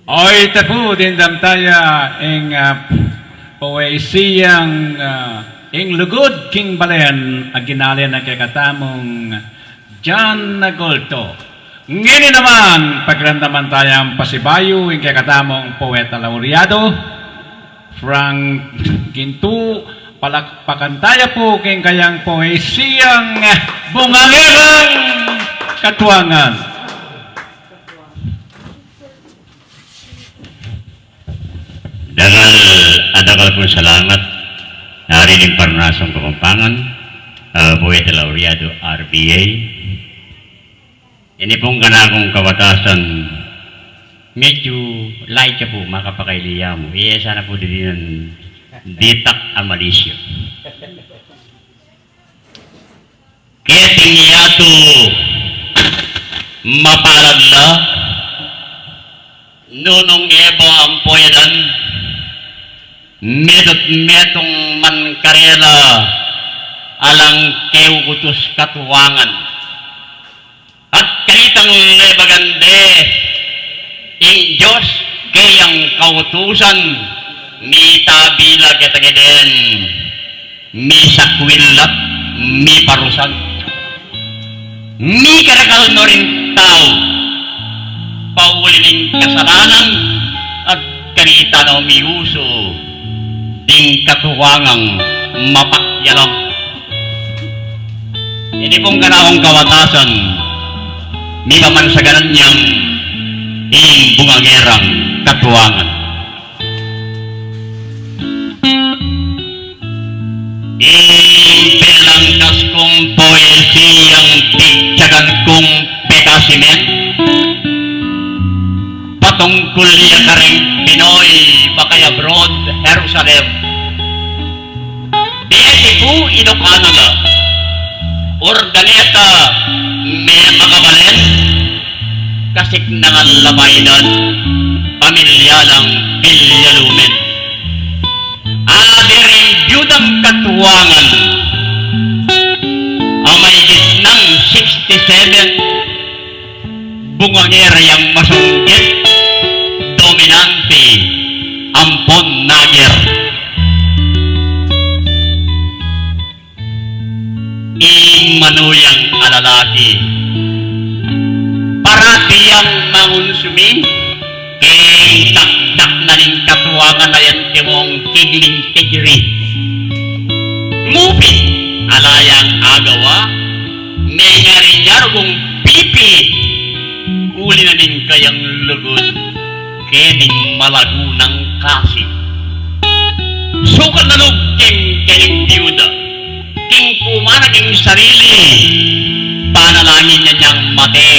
Oy tapu dindam taya ing poesiyang ing lugod king balen aginali na kakatamong John Nagolto. Ngini naman pagrandaman tayang pasibayo ing kakatamong poeta laureado Frank Gintu palakpakan tayo po king kayang poesiyang bungangerang katuangan. Dagal po salamat narinig parnasong Kapampangan, Poeta Laureado RBA. Ini pong kanakong kawatasan medyo light siya po makapakailiya mo. Iya sana po din ng ditak amalisyo. Keting yato mapalad na nunong ebo ang poedan metong man karela alang keukutus katuwangan at karitang lebagande ing Diyos kayang kautusan mi tabila ketageden mi sakwilat mi parusan mi karakal no rin tao paulin ng kasalanan at karita na umiuso ding katuwangang mapakyalam. Ini pong kanakong kawatasan may pamansaganan niyang ining bungangerang katuwangan. Impelangkas kong poesiyang pigtyagan kong pekasimen patungkol niya kareng Pinoy bakay abroad Jerusalem. Biyeti po Ilocano na organeta may makabalen kasik nangan labaynan pamilyalang bilyalumen. Adiring biyudang katuwangan ang may gitnang 67 bungangera yang masunggit dominante ampon nager. Ing manuyang alalaki parati yang mangunsumi ing takdak na ning katuwangan na yan timong kidling tigri ngupit alayang agawa nengaringar kong pipi uli na ning kayang lugod kening malagunang kasi sukat na lug kening biyuda king pumanag ing sarili panalangin niya niyang mate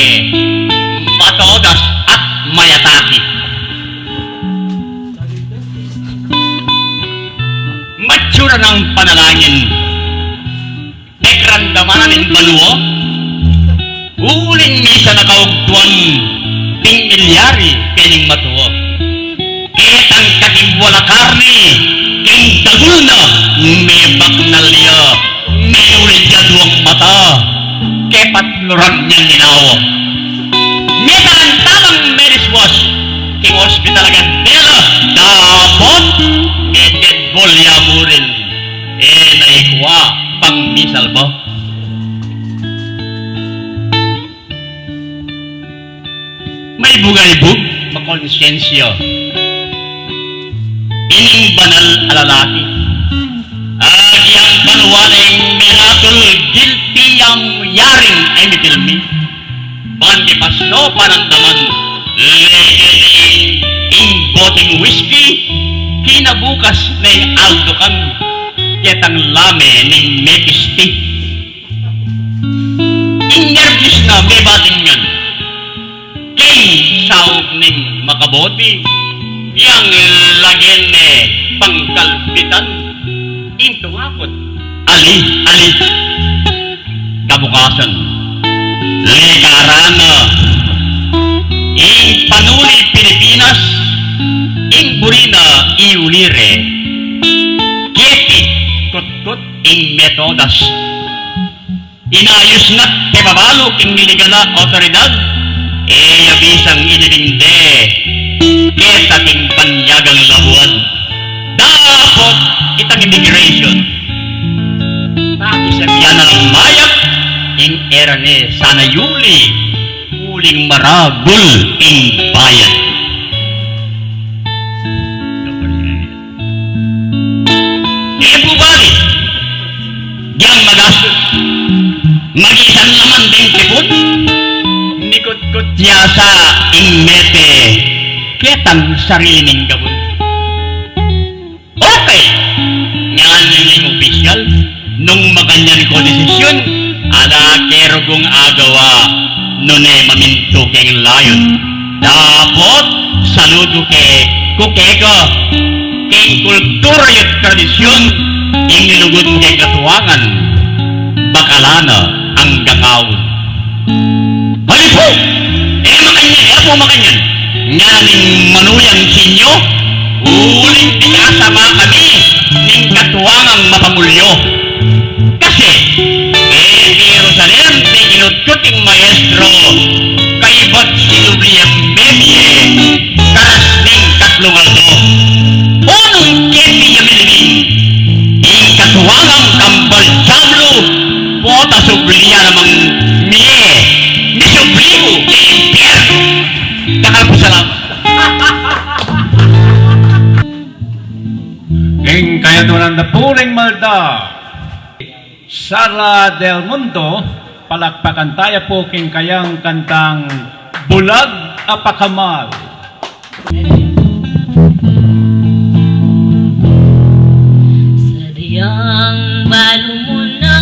matodas at mayataki matsura ng panalangin nekrandaman ng baluo uling misa na kaugtuan ting milyari kening matuo ketang katibwala karni king daguna mebak nalya menulit yaduang mata kepat luran niyang ninawo nyetan tamang mediswas king hospital agantela dapot eded bolya murin naikwa pang misal ba may bugay-bug makonsensya ining banal alalaki yang panuwaning miracle guilty yang yaring emitilmi bandi pasno panandaman legeting ing boting whiskey kinabukas na ing aldokan ketang lame ning mepisti ing nervous na may bating yan king saog ning makaboti yang lagene pangkalpitan intungakot ali kabukasan likarana ing panuli Pilipinas ing burina iulire keti kutkut ing metodas inayos na't kebabalo ing niligala otoridad bisang inilinde Kita ting panyagang labuan. Dapat itang immigration. Pakisabihan na lang mayak, ing era ni sana Yuli, uling marabul ing bayan. Ebu bali, diyang magastos. Magisan naman din tipon. Nikot-kot niya sa ingmete. Ketang sarili ning gabon. Okay! Ngayon yung opisyal, nung maganyan ko desisyon, ala kero kong agawa, nun maminto keng layon. Dapat, saludo ke kukeko, keng kultura yung tradisyon, ing nilugot mo keng katuwangan, bakalana ang gakawon. Halipo! Po makanyan, nganing manuyang sinyo, uling tikasama kami ning katuwangang mapamulyo. Kasi, Jerusalem di kinutkuting maestro, kaibat sinubliyang memye, karas ning katlungaldo. Unong keti niya milibing, ing katuwangang kambal jablo, pota subliya namang miye, misubliyo kay impyerno. Dakal po salamat. Ing kaya doon ang puring malda. Sara del Mundo, palakpakan tayo po king kayang kantang Bulag Apakamal. Sadyang balo mo na,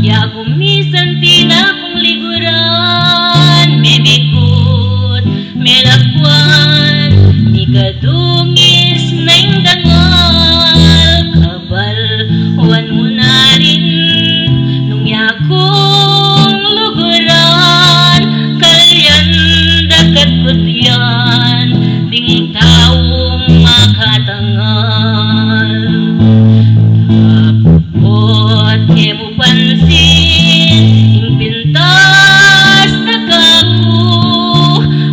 ya kumisan tina kong liguran, may bigot, may lakwan, di kadungis na yung dangal, kabal, huwan mo na rin, nung yakong luguran, kalyan, dakat ko't yan, ding taong makatangal. Tapot mo pansin, ing pintas na kaku,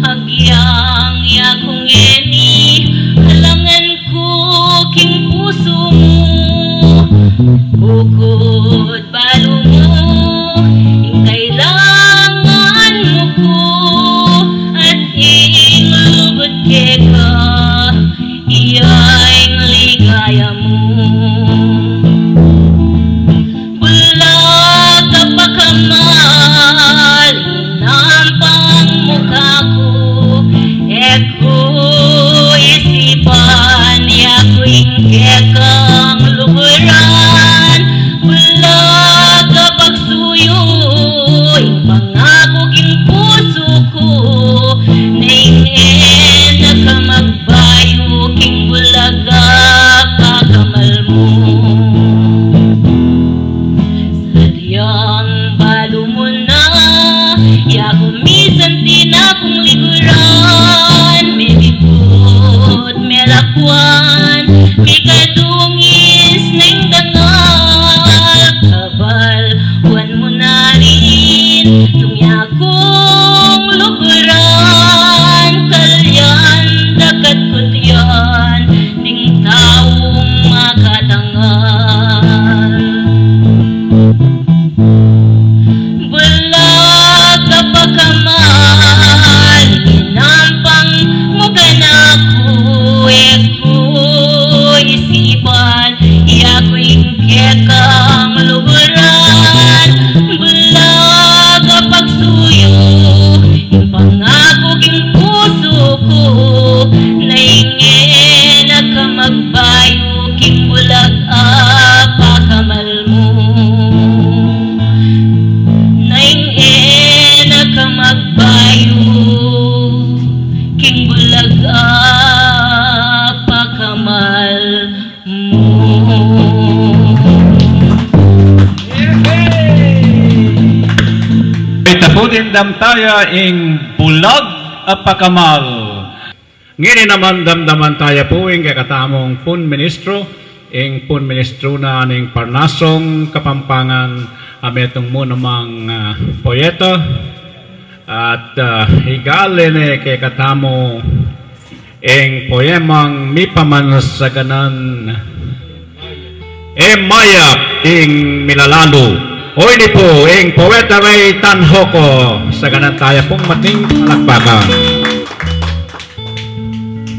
agyang yakong eni, halangan ko king puso mo. Bukod balo mo, ing kailangan mo ko, at ing lugod keka, iya'y ligaya mo. Bulag apakamal, inampang mukha ko, eko isipan, yako'y kekang luguran. Bulag apagsuyo, ing pangako king puso ko, naingin na ka magbayo, king bulag apakamal mo. Sadyang balo mo na, ya kumisan tina kong liguran, may bigot, may lakwan, may kadungis na yung dangal, kabal, huwan mo na rin, nung yakong luguran, kalyan, dakat ko't yan, ding taong makatangal. Bulag apakamal, inampang mo ganako, eko isipan, yako'y kekang luguran. Bulag apagsuyo, yung pangako king puso ko, naingin na ka magbayo, king bulag apakamal mo. Naingin na ka magbayo, king bulag apakamal mo. Itapunin dam tayo ing Bulag Apakamal. Ngini naman damdaman tayo po ing kakatamong pun ministro, ing pun ministro na ning Parnasong Kapampangan, ametong mo namang poeta, at higalin kay katamo ing poemang mipaman sa ganan mayap ing milalalo. Oy ni po, ing poeta Ray Tanhoko sa ganan tayo pong mating alakbakan.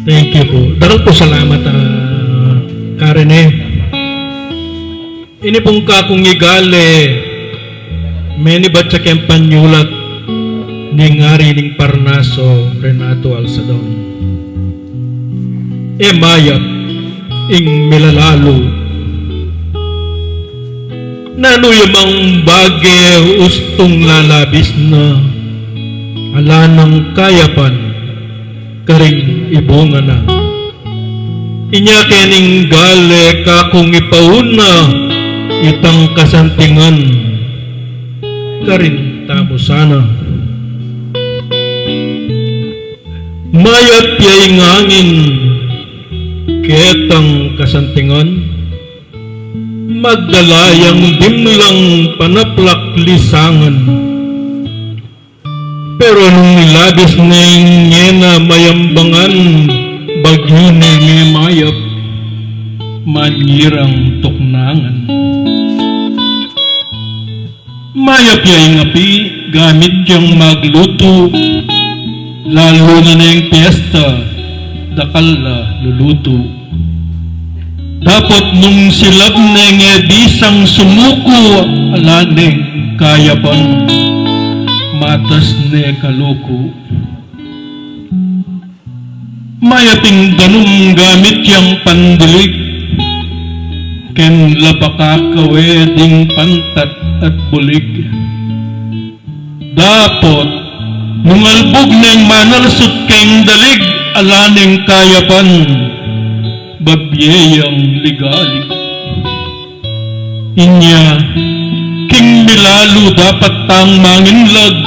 Thank you po. Darang po salamat, Karen eh. Ini pong kakong igale, many ba tsakyang panyulat ni ngari ning Parnaso Renato Alsadon. Mayap ing milalalo. Nanuyamang bagay ustong lalabis na ala ng kayapan karing ibunga na. Inya kening gale kakong ipauna itang kasantingan karin tamo sana. Mayat yay ngangin ketang kasantingan magdalayang dimlang panaplak lisangan. Pero nung nilabis ng nyena mayambangan, bagyo ni mayap, manyirang tuknangan. Mayap yung api, gamit yung magluto, lalo na yung piyesta, dakal luluto. Dapat nung silab neng bisang sumuko, ala neng kayapan, matas ne kaluko. Mayaping ganung gamit yang pandilig, ken labaka ding pantat at bulig. Dapat nung albog neng manalsot keng dalig, ala neng kayapan, babyeyang ligali. Inya, king milalo dapat tang manginlag,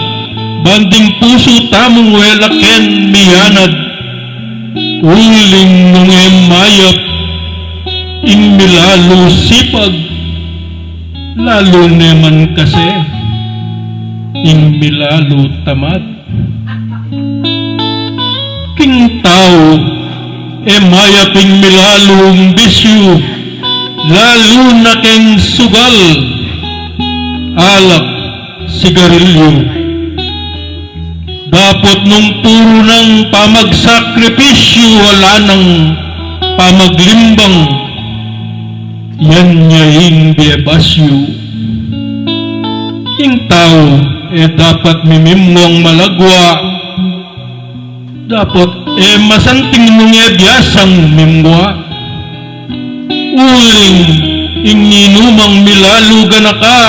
banding puso tamong welaken miyanad, uling nung mayap, ing milalo sipag, lalo neman kasi, ing milalo tamad. King tao, mayaping milalong bisyo, lalo na keng sugal, alak, sigarilyo. Dapat nung puro ng pamagsakripisyo, wala nang pamaglimbang, yan niya hindi basyo. Ing tao, dapat mimimwang malagwa, dapat masanting nung biyasang mimwa. Uling ing ninumang milalugan ka,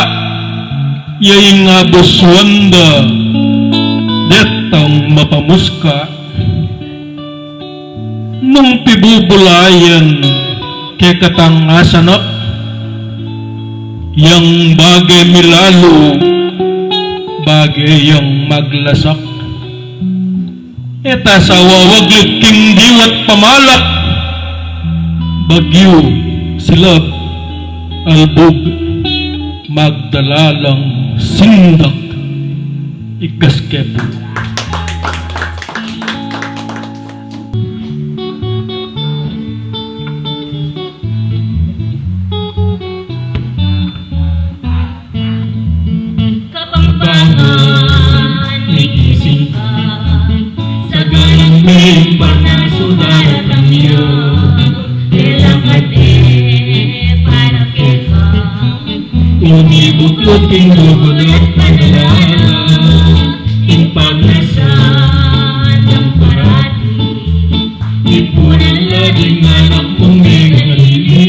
yaing nga buswanda, detang mapamuska. Nung pibubulayan kay katangasanap, yang bagay milalo, bagay yang maglasak. Eta sa wawaglit king diwat pamalak, bagyo, silab, albog, magdalalang sindak, ikaskepo. Kapampangan, nagising ka, sa ganang may panasudara ng iyo, kailangan para keka, Unibuklod king lugod at panalala, ing pagnasan ng parati, ipunan laging anak mong may ngalili,